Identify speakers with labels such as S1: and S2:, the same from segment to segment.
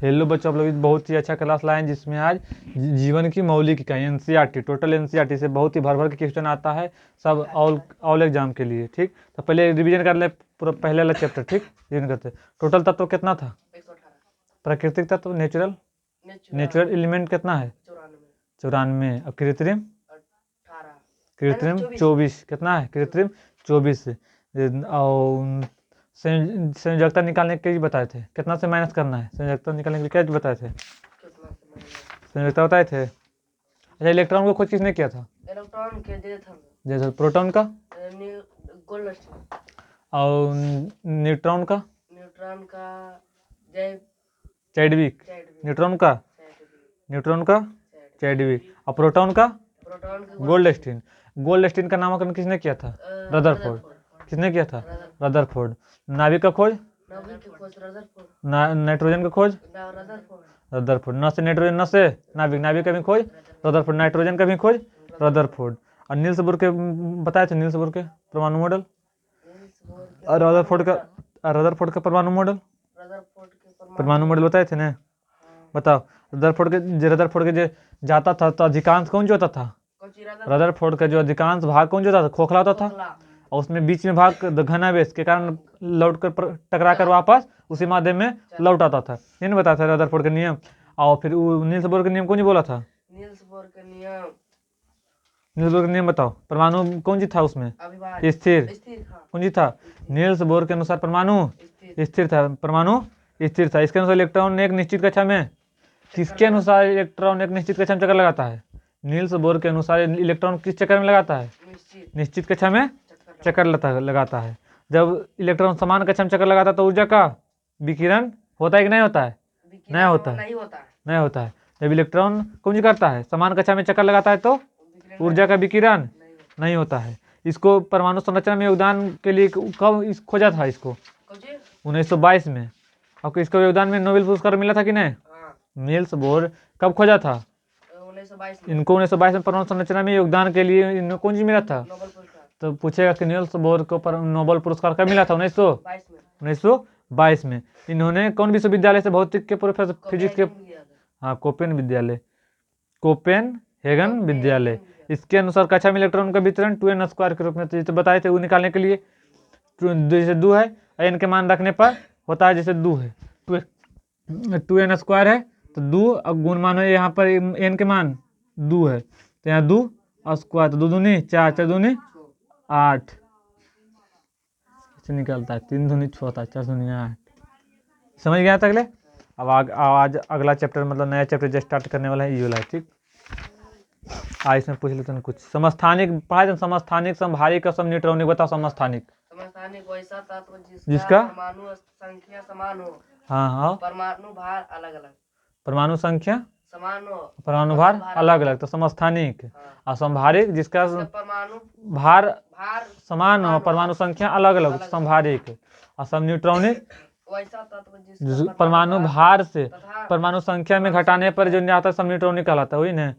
S1: Hello बच्चों, आप लोग बहुत ही अच्छा क्लास लाए हैं जिसमें आज जीवन की मौलिक इकाई एनसीईआरटी, टोटल एनसीईआरटी से बहुत ही भर भर के क्वेश्चन आता है सब ऑल एग्जाम के लिए। ठीक, तो पहले रिवीजन कर ले पूरा पहले वाला चैप्टर। ठीक, रिवीजन करते। टोटल तत्व कितना था?
S2: 118।
S1: प्राकृतिक तत्व नेचुरल एलिमेंट कितना है? 94। अब कृत्रिम 24। कितना है कृत्रिम? 24। और संयोजकता निकालने के लिए बताए थे, कितना से माइनस करना है संयोजकता निकालने के लिए, क्या बताए थे? संयोजकता बताए थे। अच्छा, इलेक्ट्रॉन को खोज किसने किया था?
S2: इलेक्ट्रॉन के
S1: जैसे प्रोटॉन का
S2: गोल्डस्टीन
S1: और न्यूट्रॉन का चैडविक। न्यूट्रॉन का चैडविक और प्रोटॉन का गोल्डस्टीन। गोल्डस्टीन का नामकरण किसने किया था? रदरफोर्ड। किसने किया था? रदरफोर्ड। नाभिक का खोज नाइट्रोजन का खोज रदरफोर्ड। न से नाइट्रोजन, न से नाभिक का भी खोज रदरफोर्ड। नाइट्रोजन का भी खोज रदरफोर्ड। और नील्स बोर के बताए थे, नील्स बोर के परमाणु मॉडल और रदरफोर्ड का परमाणु मॉडल बताए थे ना? बताओ, रदरफोर्ड के जो जाता था तो अधिकांश कौन जो होता था? रदरफोर्ड का जो अधिकांश भाग कौन जो होता था? खोखला होता था, और उसमें बीच में भाग घना बेस के कारण लौट कर टकरा कर वापस उसी माध्यम में लौट आता था। ये नहीं बताया था रदरफोर्ड का नियम। और फिर नील्स बोर का नियम कौन जी बोला था?
S2: नील्स बोर का
S1: नियम बताओ। परमाणु कौन जी था उसमें? स्थिर। कौन जी था? नील्स बोर के अनुसार परमाणु स्थिर था। इसके अनुसार इलेक्ट्रॉन एक निश्चित कक्षा में, किसके अनुसार इलेक्ट्रॉन एक निश्चित कक्षा में चक्कर लगाता है? नील्स बोर के अनुसार इलेक्ट्रॉन किस चक्कर में लगाता है? निश्चित कक्षा में चक्कर लगाता है। जब इलेक्ट्रॉन समान कक्षा में चक्कर लगाता है तो ऊर्जा का विकिरण होता है कि नहीं होता है? नहीं होता है। जब इलेक्ट्रॉन कौन करता है? समान कक्षा में चक्कर लगाता है तो ऊर्जा का विकिरण नहीं होता है। इसको परमाणु संरचना में योगदान के लिए कब खोजा था? इसको 1922 में। और इसको योगदान में नोबेल पुरस्कार मिला था कि नहीं? नील्स बोर कब खोजा था? 1922 में परमाणु संरचना में योगदान के लिए इनको कौन सी मिला था? तो पूछेगा कि नील्स बोर को नोबेल पुरस्कार कब मिला था? 1922 में। इन्होंने कौन विश्वविद्यालय से भौतिक के प्रोफेसर फिजिक्स के? हाँ, कोपेनहेगन विद्यालय। इसके अनुसार कक्षा में इलेक्ट्रॉन का वितरण 2n² के रूप में तो बताए थे। वो निकालने के लिए जैसे 2 है, n के मान रखने पर होता है जैसे 2 है, 2n² है तो 2 और गुण मानो यहाँ पर n के मान 2 है तो यहाँ 2 और स्क्वायर तो 2 दूनी 4, 4 दूनी 8 निकलता है, 3 दूनी 6 होता है, 4 दूनी 8। समझ गया था? अगले अब आज अगला चैप्टर मतलब नया चैप्टर जो स्टार्ट करने वाला है ये वाला है। ठीक, आज इसमें पूछ लेते हैं कुछ समस्थानिक पढ़ा। समस्थानिक, समभारिक और समन्यूट्रॉनिक बताओ। समस्थानिक
S2: वैसा तत्व
S1: जिसका
S2: परमाणु संख्या समान हो।
S1: हाँ,
S2: परमाणु भार अलग अलग।
S1: परमाणु संख्या
S2: समान हो,
S1: परमाणु भार अलग अलग तो समस्थानिक। और समभारिक जिसका
S2: परमाणु
S1: भार समान हो, परमाणु संख्या अलग अलग समभारिक। और समन्यूट्रॉनिक
S2: वैसा तत्व
S1: परमाणु भार से परमाणु संख्या में घटाने पर जो आता है समन्यूट्रॉनिक कहलाता है। वही ना।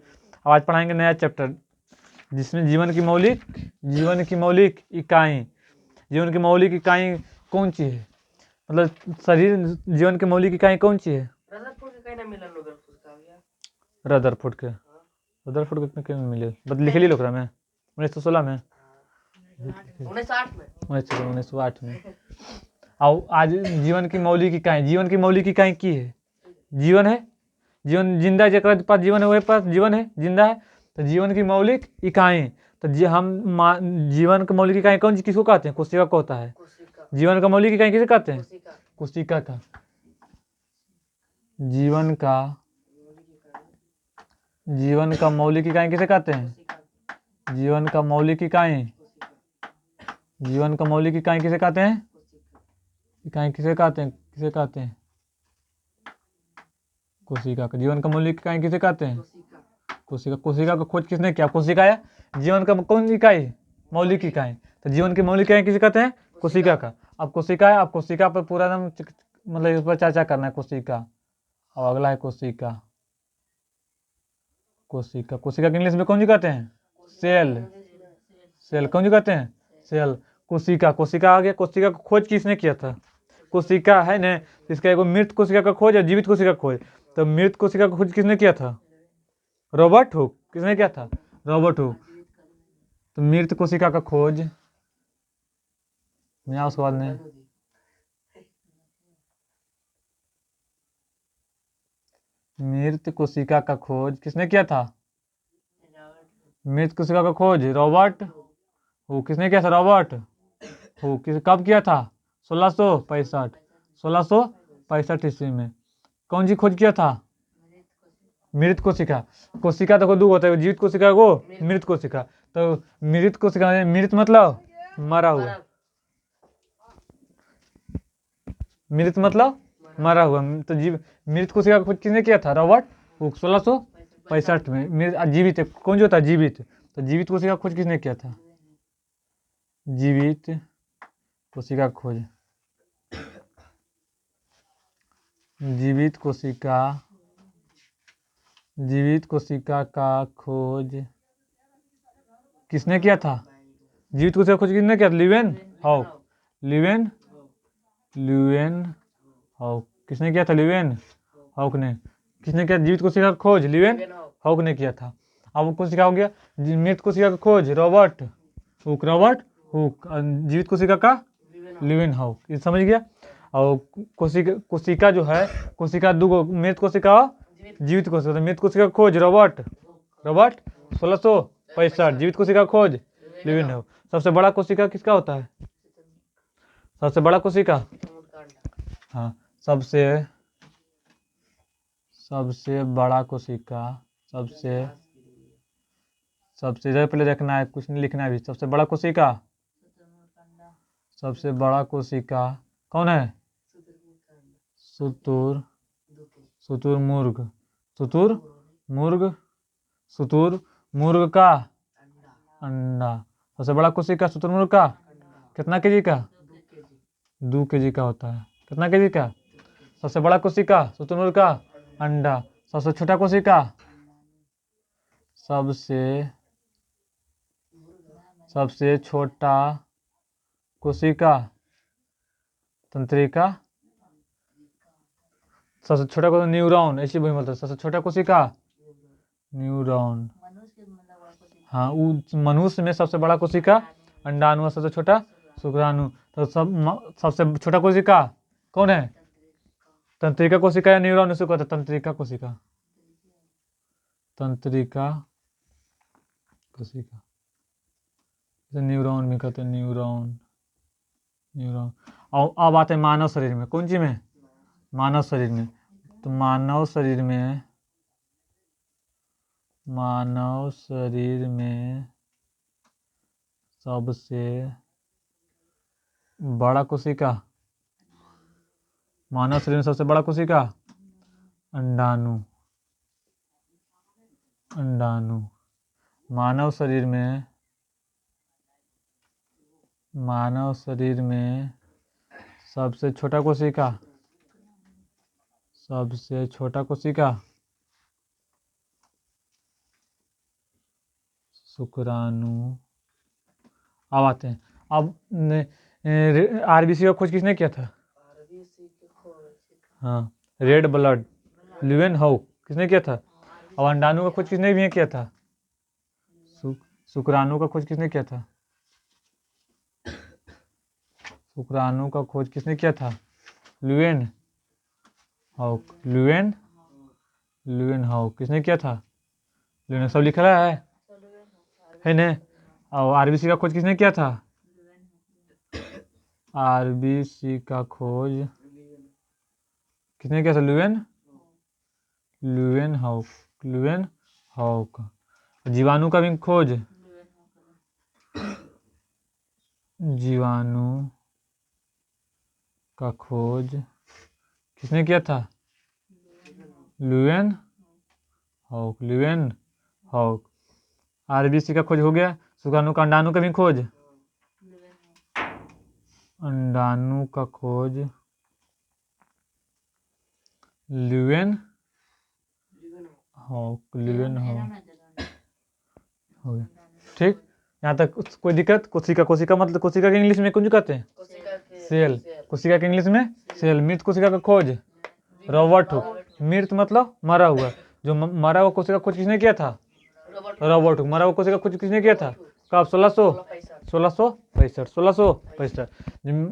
S1: अब आज पढ़ाएंगे नया चैप्टर जिसमें जीवन की मौलिक इकाई कौन सी है? मतलब शरीर जीवन की मौलिक इकाई कौन सी है? रदरफोर्ड के कितने मिले? लिख ली लोकरा में 1916 में 1908 में। और आज जीवन की मौलिक इकाई की है? जीवन है, जीवन जिंदा जेकर पास जीवन है वही पास जीवन है, जिंदा है। तो जीवन की मौलिक इकाई तो जीवन की मौलिक इकाई कौन सी किसको कहते हैं? कोशिका को होता है। जीवन का मौलिक इकाई किसे कहते हैं? कोशिका का। जीवन का मौलिक इकाई किसे कहते हैं? जीवन का मौलिक इकाई किसे कहते हैं? किसे कहते हैं? कोशिका का। जीवन का मौलिक इकाई किसे कहते हैं? कोशिका का खोज किसने किया? कोशिका या जीवन का कौन इकाई? मौलिक इकाई। तो जीवन की मौलिक इकाई किसे कहते हैं? कोशिका का। अब कोशिका पर पूरा एकदम मतलब इस पर चर्चा करना है। कोशिका और अगला है कोशिका के इंग्लिश में कौन सी कहते हैं? सेल कौन सी कहते हैं? सेल। कोशिका आ गया। कोशिका को खोज किसने किया था? कोशिका है ना, इसका एगो मृत कोशिका का खोज और जीवित कोशिका का खोज। तो मृत कोशिका का खोज किसने किया था? Robert Hooke. किसने किया था? Robert Hooke. तो मृत कोशिका का खोज यहाँ उसके बाद में मृत कोशिका का खोज किसने किया था? मृत कोशिका का खोज रॉबर्ट हुक। किसने किया था? Robert Hooke. कब किया था? 1665। 1665 ईस्वी में। कौन सी खोज किया था? मृत कोशिका। कोशिका तो दो होता है, जीवित कोशिका को मृत कोशिका। तो मृत कोशिका, मृत मतलब मरा हुआ, मृत मतलब मरा हुआ। तो मृत कोशिका का खोज किसने किया था? Robert Hooke. 1665 में। जीवित कौन जो था? जीवित। तो जीवित कोशिका का खोज किसने किया था? जीवित कोशिका का खोज, जीवित कोशिका, जीवित कोशिका का खोज किसने किया था? जीवित कोशिका का खोज किसने किया था? Leeuwenhoek. Leeuwen Leeuwenhoek. किसने किया था? ल्यूवेन हॉक ने। किसने किया जीवित कोशिका का खोज? ल्यूवेन हॉक ने किया था। अब वो कोशिका हो गया। मृत कोशिका का खोज रॉबर्ट हुक। Robert Hooke. जीवित कोशिका का ल्यूवेन हॉक। ये समझ गया। और कोशिका जो है, कोशिका दो, मृत कोशिका और जीवित कोशिका। मृत कोशिका का खोज रॉबर्ट 1665। जीवित कोशिका का खोज ल्यूवेन हॉक। सबसे बड़ा कोशिका किसका होता है? सबसे बड़ा कोशिका, हाँ, सबसे बड़ा कोशिका, सबसे इधर पहले देखना है, कुछ नहीं लिखना है भी। सबसे बड़ा कोशिका, सबसे बड़ा कोशिका कौन है? शुतुरमुर्ग। शुतुरमुर्ग का अंडा। सबसे बड़ा कोशिका शुतुरमुर्ग का कितना केजी का? 2 केजी का होता है। कितना केजी का? सबसे बड़ा कोशिका शुतुरमुर्ग का अंडा। सबसे छोटा कोशिका, सबसे छोटा कोशिका तंत्रिका। सबसे छोटा कोशिका न्यूरॉन, ऐसी वही बोलते हैं। सबसे छोटा कोशिका न्यूरॉन। हाँ, मनुष्य में सबसे बड़ा कोशिका अंडाणु, सबसे छोटा शुक्राणु। तो सबसे छोटा कोशिका कौन है? तंत्रिका कोशिका या न्यूरॉन, उसको कहते हैं तंत्रिका कोशिका। तंत्रिका कोशिका, न्यूरॉन भी कहते हैं। न्यूरॉन। और अब आते हैं मानव शरीर में। कौन सी में? मानव शरीर में। तो मानव शरीर में सबसे बड़ा कोशिका, मानव शरीर में सबसे बड़ा कोशिका अंडाणु। मानव शरीर में सबसे छोटा कोशिका, शुक्राणु। अब आते हैं। अब आरबीसी का खोज किसने किया था? हाँ, रेड ब्लड ल्यूवेन हॉक। किसने किया था? और अंडाणु का खोज किसने भी किया था? शुक्राणु का खोज किसने किया था? शुक्राणु का खोज किसने किया था? Leeuwenhoek. ल्यूवेन हॉक किसने किया था? ल्यूवेन। सब लिख रहा है ना? और आरबीसी का खोज किसने किया था? आरबीसी का खोज किसने किया था? Leeuwenhoek. जीवाणु का भी खोज, जीवाणु का खोज किसने किया था? Leeuwen hoc. आरबीसी का खोज हो गया। शुक्राणु का, अंडाणु का भी खोज, अंडाणु का खोज ल्यूवेन हॉक हो गया। ठीक। यहाँ तक कोई दिक्कत? कोशिका, कोशिका मतलब कोशिका के इंग्लिश में कुंज कहते हैं
S2: कोशिका के
S1: सेल, कोशिका के इंग्लिश में सेल। मृत कोशिका का खोज रॉबर्ट हुक। मृत मतलब मरा हुआ, जो मरा हुआ कोशिका का खोज किसने किया था? Robert Hooke. मरा हुआ कोशिका का खोज किसने किया था? कब? 1665।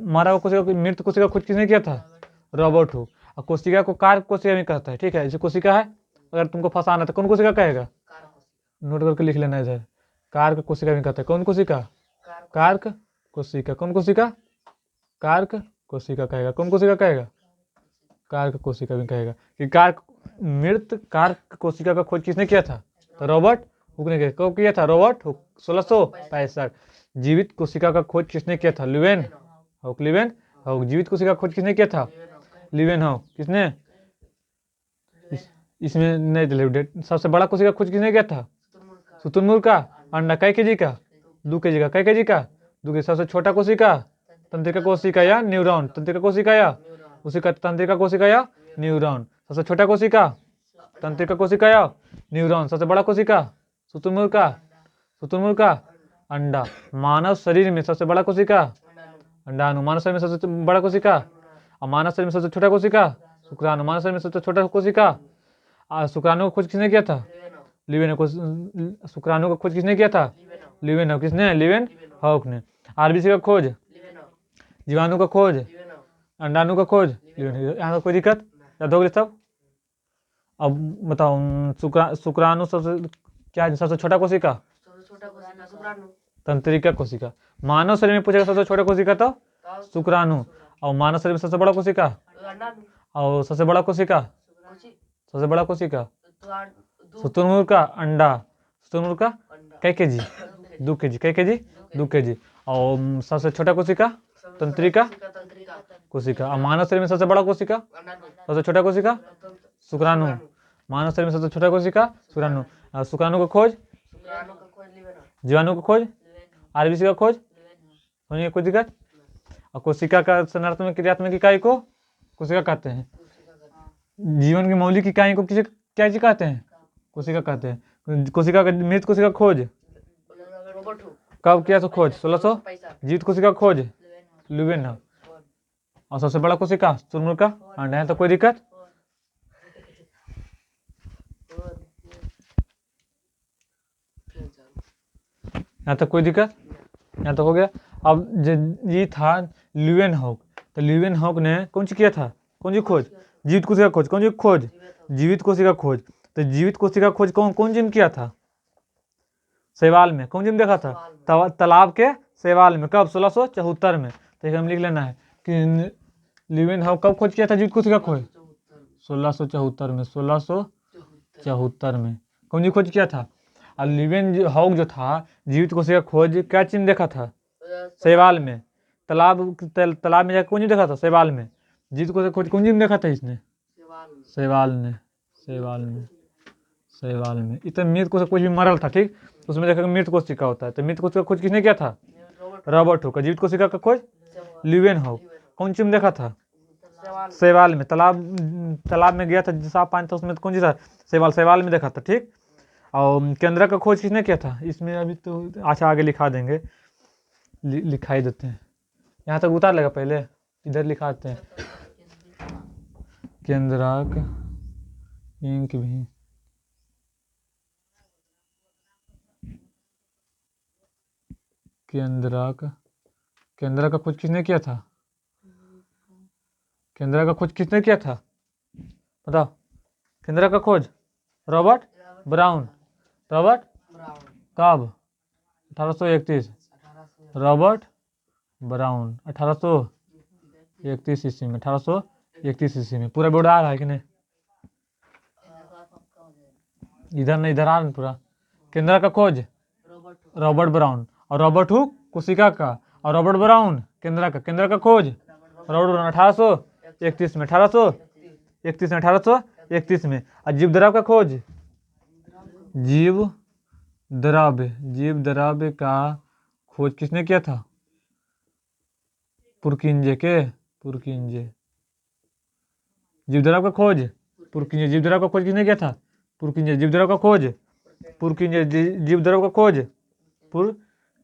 S1: मरा हुआ कोशिका, मृत कोशिका का खोज किसने किया था? Robert Hooke. और कोशिका को कार्क कोशिका भी कहता है, ठीक है। जैसे कोशिका है, अगर तुमको फंसाना तो कौन कोशिका कहेगा? नोट करके लिख लेना इधर। कार्क कोशिका भी कहता है। कौन कोशिका? कार्क कोशिका। कौन कोशिका? कार्क कोशिका कहेगा। कौन कोशिका कहेगा? कार्क कोशिका भी कहेगा। कि कार्क, मृत कार्क कोशिका का खोज किसने किया था? तो रॉबर्ट हुक ने किया। कब किया था? Robert Hooke 1665। जीवित कोशिका का खोज किसने किया था? Leeuwen hook. Leeuwen hook. जीवित कोशिका का खोज किसने किया था? Leeuwen hook. किसने? इसमें नहीं डेट। सबसे बड़ा कोशिका का खोज किसने किया था? शुतुरमुर्ग का अंडा कै केजी का? 2 केजी का। कै केजी का? 2 केजी। सबसे छोटा कोशिका तंत्रिका कोशिका या न्यूरॉन? तंत्रिका कोशिका या उसी का तंत्रिका कोशिका या न्यूरॉन? सबसे छोटा कोशिका तंत्रिका कोशिका या न्यूरॉन? सबसे बड़ा कोशिका शुतुरमुर्ग का? शुतुरमुर्ग का अंडा। मानव शरीर में सबसे बड़ा कोशिका अंडाणु। मानव शरीर में सबसे बड़ा कोशिका, और मानव शरीर में सबसे छोटा कोशिका शुक्राणु। मानव शरीर में सबसे छोटा कोशिका शुक्राणु का खोज किसने किया था? Leeuwen hook. शुक्राणु का खोज किसने किया था? Leeuwen hook. किसने? ल्यूवेन हुक ने। आरबीसी का खोज, जीवाणु का खोज, अंडाणु का खोज ल्यूवेन हुक। यहाँ कोई दिक्कत? याद हो गई सब? अब बताओ, शुक्राणु सबसे क्या है? सबसे छोटा कोशिका तंत्रिका कोशिका। मानव शरीर में पूछेगा सबसे छोटा कोशिका तो शुक्राणु, और मानव शरीर में सबसे बड़ा कोशिका, और सबसे बड़ा कोशिका, सबसे बड़ा कोशिका शुतुरमुर्ग का अंडा। शुतुरमुर्ग का कै केजी? 2 केजी। कै केजी? 2 केजी। और सबसे छोटा कोशिका तंत्रिका कोशिका। और मानव शरीर में सबसे बड़ा कोशिका, सबसे छोटा कोशिका शुक्राणु। मानव शरीर में सबसे छोटा कोशिका शुक्राणु। शुक्राणु का खोज, जीवाणु का खोज, आरबीसी का खोज। सुनिए, कोई दिक्कत? और कोशिका का संरचनात्मक क्रियात्मक इकाई को कोशिका कहते हैं। जीवन की मौलिक इकाई को किसे क्या चीज कहते हैं? कोशिका कहते हैं। कोशिका का मृत कोशिका खोज कब किया? तो खोज 1600। जीवित कोशिका खोज ल्यूवेन हुक। और सबसे बड़ा कोशिका शुतुरमुर्ग का अंडा है। तो कोई दिक्कत? यहाँ तक कोई दिक्कत? यहाँ तक हो गया। अब ये था ल्यूवेन हुक। तो ल्यूवेन हुक ने कौन सी किया था? कौन सी खोज? जीवित कोशिका खोज। कौन सी खोज? जीवित कोशिका खोज। तो जीवित कोशिका खोज कौन जिम किया था? शैवाल में। कौन जिम देखा था? तालाब के शैवाल में। कब? 1674 में। तो हम लिख लेना है कि ल्यूवेन हुक कब खोज किया था जीवित कोशिका खोज? 1674 में। 1674 में कौन जी खोज किया था? और ल्यूवेन हुक जो था जीवित कोशिका खोज क्या चीज देखा था? शैवाल में। तालाब में जाकर कौन जी देखा था? शैवाल में। जीवित कोशिका खोज कौन जी में देखा था इसने? शैवाल ने। शैवाल में। इतना मृत कोशिका कुछ भी मरल था, ठीक, तो उसमें देखा मृत कोशिका होता है। तो मृत कोशिका खोज किसने किया था? Robert Hooke. जीवित कोशिका का खोज ल्यूवेन हुक। कौन चीज में देखा था? शैवाल में। तालाब में गया था, साफ पानी था, उसमें कौन सी था? शैवाल में देखा था, ठीक। और केंद्रक का खोज किसने किया था? इसमें अभी तो अच्छा आगे लिखा देंगे, लिखाई देते हैं। यहाँ तक उतार लेगा, पहले इधर लिखाते हैं केंद्रक इंक भी। केंद्रक का खोज किसने किया था? केंद्रक का खोज किसने किया था? बताओ। केंद्रक का खोज रॉबर्ट ब्राउन। रॉबर्ट कब? 1831। रॉबर्ट ब्राउन 1831 ईस्वी में। 1831 ईस्वी में। पूरा बोर्ड आ रहा है कि नहीं? इधर नहीं, इधर आ रहा पूरा। केंद्रक का खोज रॉबर्ट ब्राउन। और रॉबर्ट हुक कोशिका का, और रॉबर्ट ब्राउन केंद्रक का खोज रॉबर्ट ब्राउन 1831 में। 1831 में। और जीव द्रव्य का खोज, जीव द्रव्य का खोज किसने किया था? पुरकिंजे। जीव द्रव्य का खोज पुरकिंजे। जीव द्रव्य का खोज किसने किया था? पुरकिंजे। जीव द्रव्य का खोज पुरकिंजे। जीव द्रव्य का खोज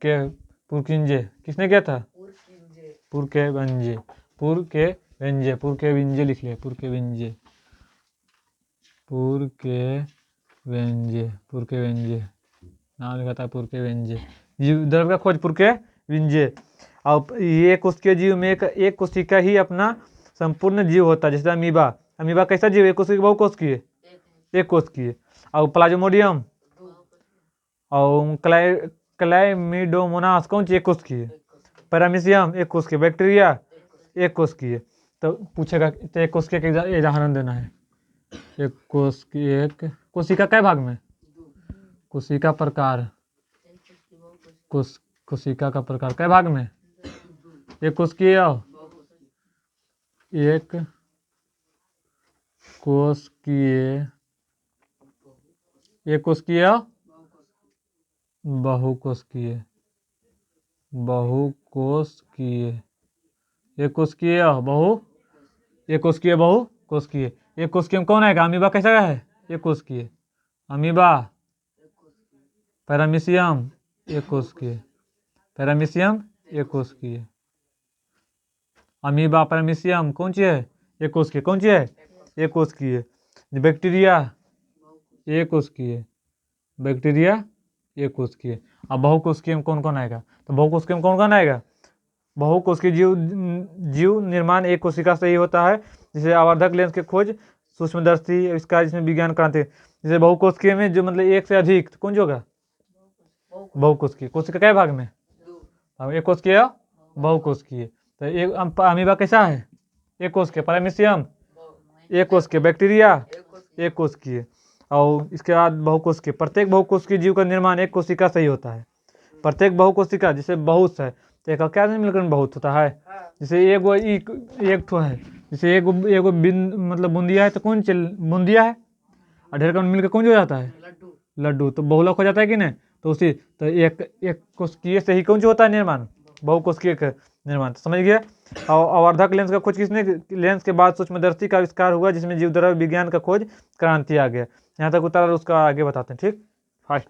S1: पुरकिंजे किसने किया था?
S2: पुरकिंजे
S1: पुरकेविंजे पुरकेविंजे पुरकेविंजे लिख लिया, पुरकेविंजे पुरकेविंजे पुरकेविंजे नाम लिखा था पुरकेविंजे। जीव द्रव्य का खोज पुरकेविंजे। और ये कोशिकीय जीव में एक कोशिका ही अपना संपूर्ण जीव होता है, जैसे अमीबा। अमीबा कैसा जीव है? एक कोशिकीय, बहुकोशिकीय? एक कोशिकीय। और प्लाज्मोडियम और क्लाइमिडोमोनास कौन सी? एक कोशिकीय। पैरामीशियम एक कोशिकीय। बैक्टीरिया एक कोशिकीय। तो पूछेगा तो एक कोशिकीय का उदाहरण देना है। एक कोशिका कै भाग में? कोशिका प्रकार, कोशिका का प्रकार कै भाग में? एक कोशिकीय, एक कोशिकीय, एक कोशिकीय, बहुकोशिकीय, बहुकोशिकीय, एक कोशिकीय, एक कोशिकीय, बहुकोशिकीय। एक कोशिकीय में कौन आएगा? अमीबा कैसा है? एक कोशिकीय। अमीबा, पैरामीशियम एक कोशिकीय, पैरामीशियम एक कोशिकीय। अमीबा, पैरामीशियम कौन सी है? एक कोशिकीय। कौन सी है? एक कोशिकीय। बैक्टीरिया एक कोशिकीय, बैक्टीरिया एक कोशिकीय। अब बहुकोशिकीय में कौन कौन आएगा? तो बहुकोशिकीय में कौन कौन आएगा? बहुकोशिकीय जीव निर्माण एक कोशिका से ही होता है, जिसे आवर्धक लेंस के खोज, सूक्ष्मदर्शी आविष्कार, जिसमें विज्ञान क्रांति। जैसे बहुकोशिकीय में जो मतलब एक से अधिक, तो कौन जो होगा? बहुकोशिकीय। कोशिका कै भाग में? एक कोशिकीय, बहुकोशिकीय। तो एक अमीबा कैसा है? एक कोशिकीय। पैरामीशियम एक कोशिकीय। बैक्टीरिया एक कोशिकीय। और इसके बाद बहुकोशिकीय। प्रत्येक बहुकोशिकीय जीव का निर्माण एक कोशिका से ही होता है। प्रत्येक बहुकोशिका, जैसे बहुत है तो एक क्या मिलकर बहुत होता है। जैसे एक ठो है, जैसे एगो मतलब बूंदिया है, तो कौन बूंदिया है, और ढेर का मिलकर कौन हो जाता है? लड्डू। तो बहुलक हो जाता है कि नहीं? तो एक कोशिकीय से ही कौन सा होता है निर्माण? बहुकोशिकीय का निर्माण। तो समझ गया। और आवर्धक लेंस का खोज किसने? लेंस के बाद सूक्ष्मदर्शी का आविष्कार हुआ, जिसमें जीवद्रव्य विज्ञान का खोज क्रांति आ गया। यहाँ तक उतार, उसका आगे बताते हैं। ठीक, फास्ट।